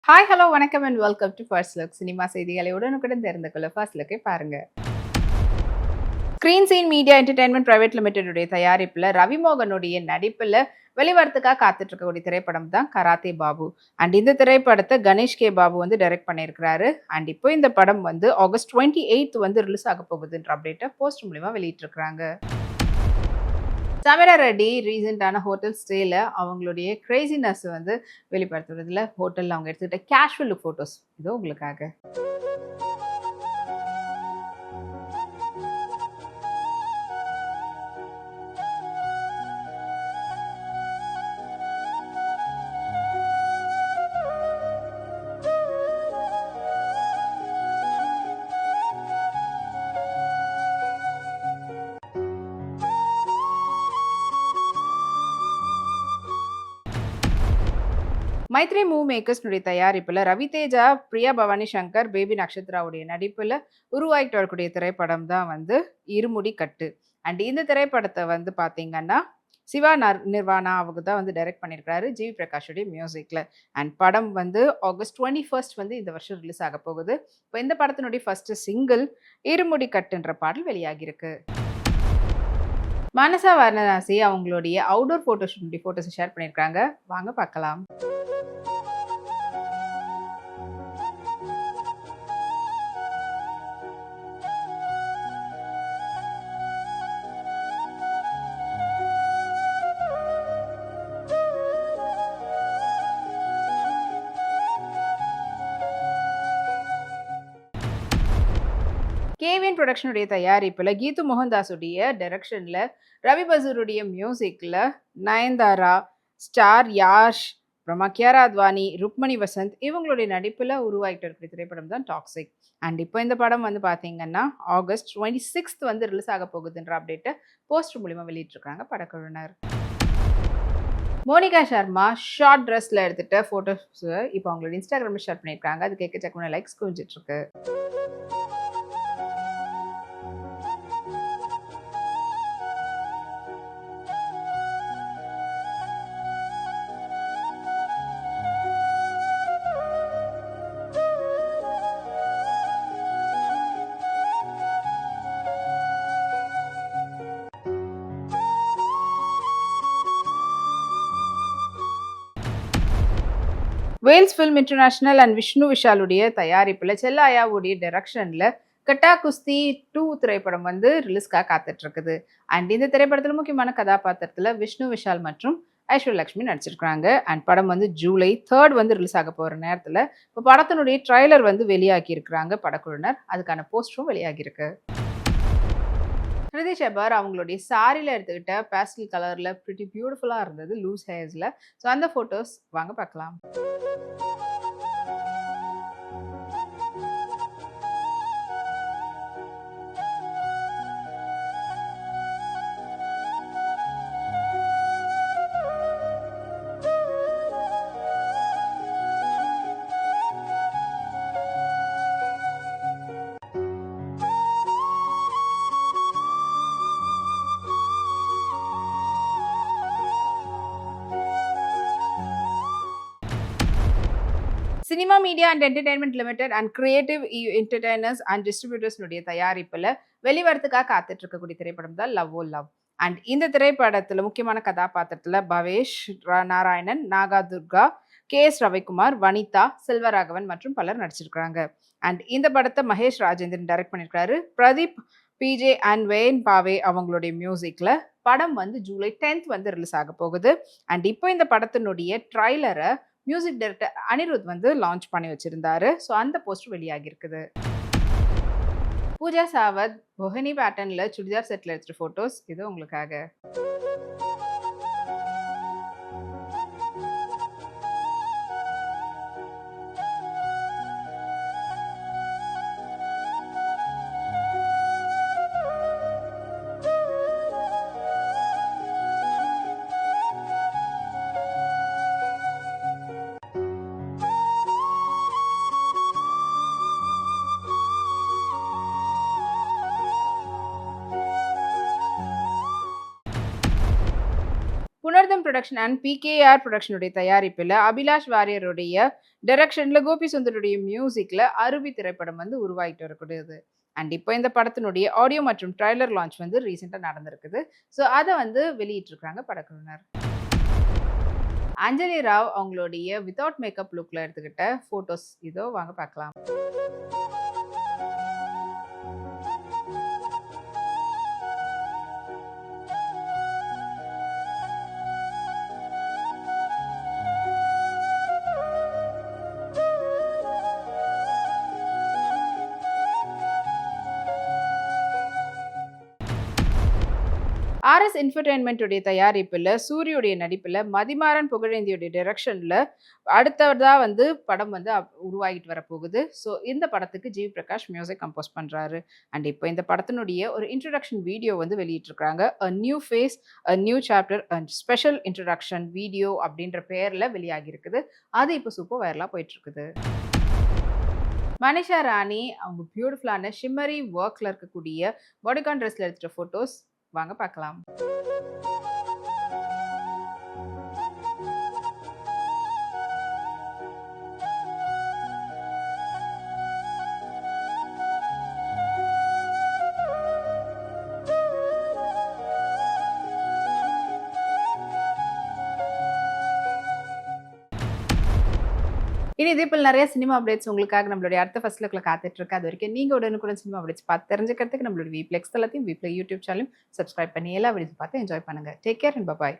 Hi hello வணக்கம் and welcome to first look. Cinema செய்திகளை உடனுக்குடன் தெரிந்து கொள்ள ஃபர்ஸ்ட் லுக்கை பாருங்க. Screen scene media entertainment private லிமிடெடுடைய தயாரிப்புல ரவிமோகனுடைய நடிப்புல வெளிவரத்துக்காக காத்துட்டு இருக்கக்கூடிய திரைப்படம் தான் கராத்தே பாபு. அண்ட் இந்த திரைப்படத்தை கணேஷ் கே பாபு வந்து டைரக்ட் பண்ணியிருக்கிறாரு. அண்ட் இப்போ இந்த படம் வந்து ஆகஸ்ட் 28 வந்து ரிலீஸ் ஆக போகுதுன்ற அப்டேட்டை போஸ்ட் மூலியமா வெளியிட்டிருக்கிறாங்க. சமீரா ரெட்டி ரீசெண்டான ஹோட்டல் ஸ்டேல அவங்களுடைய கிரேசினஸ் வந்து வெளிப்படுத்துறதுல ஹோட்டல்ல அவங்க எடுத்துக்கிட்ட கேஷுவல் லுக் ஃபோட்டோஸ் இதோ உங்களுக்காக. மைத்ரி மூவ் மேக்கர்ஸ்னுடைய தயாரிப்புல ரவி தேஜா, பிரியா பவானி சங்கர், பேபி நக்ஷத்ராவுடைய நடிப்புல உருவாகிட்டு வரக்கூடிய திரைப்படம் தான் வந்து இருமுடி கட்டு. அண்ட் இந்த திரைப்படத்தை வந்து பாத்தீங்கன்னா சிவா நிர்வாணா அவங்க தான் வந்து டைரக்ட் பண்ணியிருக்காரு ஜிவி பிரகாஷுடைய மியூசிக்ல. அண்ட் படம் வந்து ஆகஸ்ட் 21 வந்து இந்த வருஷம் ரிலீஸ் ஆக போகுது. இப்போ இந்த படத்தினுடைய ஃபர்ஸ்ட் சிங்கிள் இருமுடி கட்டுன்ற பாடல் வெளியாகிருக்கு. மனசா வாரணாசி அவங்களுடைய அவுட்டோர் ஃபோட்டோஸை ஷேர் பண்ணியிருக்காங்க. வாங்க பார்க்கலாம். கேவிஎன் ப்ரொடக்ஷனுடைய தயாரிப்பில் கீது மோகன்தாஸுடைய டைரக்ஷனில் ரவி பசூருடைய மியூசிக்கில் நயன்தாரா, ஸ்டார் யாஷ், அப்புறமா கியாரா அத்வானி, ருக்மணி வசந்த் இவங்களுடைய நடிப்பில் உருவாகிட்டு இருக்கிற திரைப்படம் தான் டாக்ஸிக். அண்ட் இப்போ இந்த படம் வந்து பார்த்தீங்கன்னா ஆகஸ்ட் 26 வந்து ரிலீஸ் ஆக போகுதுன்ற அப்டேட்டை போஸ்டர் மூலிமா வெளியிட்டிருக்காங்க படக்குழுவினர். மோனிகா சர்மா ஷார்ட் ட்ரெஸ்ல எடுத்துட்ட ஃபோட்டோஸ் இப்போ அவங்களோட இன்ஸ்டாகிராமில் ஷேர் பண்ணியிருக்காங்க. அது கேட்க லைக்ஸ் குவிஞ்சிட்டு இருக்கு. Vels film international and Vishnu விஷாலுடைய தயாரிப்பில் செல்லாயாவுடைய டைரக்ஷனில் கட்டா குஸ்தி 2 திரைப்படம் வந்து ரிலீஸ்க்காக காத்துட்டு இருக்குது. அண்ட் இந்த திரைப்படத்தில் முக்கியமான கதாபாத்திரத்தில் விஷ்ணு விஷால் மற்றும் ஐஸ்வர்யலட்சுமி நடிச்சிருக்காங்க. அண்ட் படம் வந்து ஜூலை 3 வந்து ரிலீஸ் ஆக போகிற நேரத்தில் இப்போ படத்தினுடைய ட்ரைலர் வந்து வெளியாகி இருக்கிறாங்க படக்குழுவினர். அதுக்கான போஸ்டரும் வெளியாகிருக்கு. கிருதி ஷெபர் அவங்களுடைய சாரியில் எடுத்துக்கிட்ட பேஸ்டல் கலரில் பிரிட்டி பியூட்டிஃபுல்லாக இருந்தது லூஸ் ஹேர்ஸில். ஸோ அந்த ஃபோட்டோஸ் வாங்க பார்க்கலாம். Cinema media and entertainment limited and creative entertainers and டிஸ்ட்ரிபியூட்டர்ஸ்னுடைய தயாரிப்பில் வெளிவரத்துக்காக காத்துட்டு இருக்கக்கூடிய திரைப்படம் தான் லவ் ஓ லவ். அண்ட் இந்த திரைப்படத்தில் முக்கியமான கதாபாத்திரத்தில் பவேஷ் நாராயணன், நாகா துர்கா, எஸ் ரவிக்குமார், வனிதா, செல்வராகவன் மற்றும் பலர் நடிச்சிருக்கிறாங்க. அண்ட் இந்த படத்தை மகேஷ் ராஜேந்திரன் டைரக்ட் பண்ணியிருக்காரு. பிரதீப் பிஜே அண்ட் வேன் பாவே அவங்களுடைய மியூசிக்கில் படம் வந்து ஜூலை 10 வந்து ரிலீஸ் ஆக போகுது. அண்ட் இப்போ இந்த படத்தினுடைய ட்ரைலரை மியூசிக் டைரக்டர் அனிருத் வந்து லான்ச் பண்ணி வச்சிருந்தாரு. ஸோ அந்த போஸ்டர் வெளியாகி இருக்குது. பூஜா சாவத் பொஹனி பேட்டர்ன்ல சுடிதார் செட்ல எடுத்த போட்டோஸ் இது உங்களுக்காக. புரொடக்ஷன் அண்ட் பிகேஆர் புரொடக்ஷனுடைய தயாரிப்பில் அபிலாஷ் வாரியருடைய டைரக்ஷன்ல கோபி சுந்தருடைய மியூசிக்ல அருவி திரைப்படம் வந்து உருவாகிட்டு வரக்கூடியது. அண்ட் இப்போ இந்த படத்தினுடைய ஆடியோ மற்றும் ட்ரைலர் லான்ச் வந்து ரீசெண்டாக நடந்திருக்குது. ஸோ அதை வந்து வெளியிட்டிருக்காங்க படக்குழுவினர். அஞ்சலி ராவ் அவங்களுடைய வித்தவுட் மேக்கப் லுக்ல எடுத்துக்கிட்ட போட்டோஸ் இதோ வாங்க பார்க்கலாம். ஆர்எஸ் என்டர்டெயின்மெண்ட் உடைய தயாரிப்புல சூரியுடைய நடிப்புல மதிமாறன் புகழேந்தியுடைய டைரக்ஷன்ல அடுத்ததா வந்து படம் வந்து உருவாகிட்டு வரப்போகுது. ஸோ இந்த படத்துக்கு ஜி பிரகாஷ் மியூசிக் கம்போஸ் பண்றாரு. அண்ட் இப்போ இந்த படத்தினுடைய ஒரு இன்ட்ரடக்ஷன் வீடியோ வந்து வெளியிட்டிருக்காங்க. A new face, a new chapter and special introduction video அப்படின்ற பெயர்ல வெளியாகி இருக்குது. அது இப்போ சூப்பர் வைரலா போயிட்டு இருக்குது. மனிஷா ராணி அவங்க பியூட்டிஃபுல்லான ஷிம்மரி ஒர்க்ல இருக்கக்கூடிய பாடிகான் ட்ரெஸ்ல எடுத்துட்ட போட்டோஸ் வாங்க பார்க்கலாம். இனி இதே போல் நிறைய சினிமா அப்டேட்ஸ் உங்களுக்காக நம்மளுடைய அடுத்த ஃபர்ஸ்ட் லுக்ல காத்துட்டு இருக்கு. அது வரைக்கும் நீங்க உடனுக்குடன் சினிமா அப்டேட்ஸ் பார்த்து தெரிஞ்சுக்கிறதுக்கு நம்மளுடைய வீப்ளெக்ஸ் தளத்தையும் வீப்ளை யூடியூப் சேனலையும் சப்ஸ்கிரைப் பண்ணி எல்லா வீடியோஸ் பார்த்து என்ஜாய் பண்ணுங்க. Take care and by.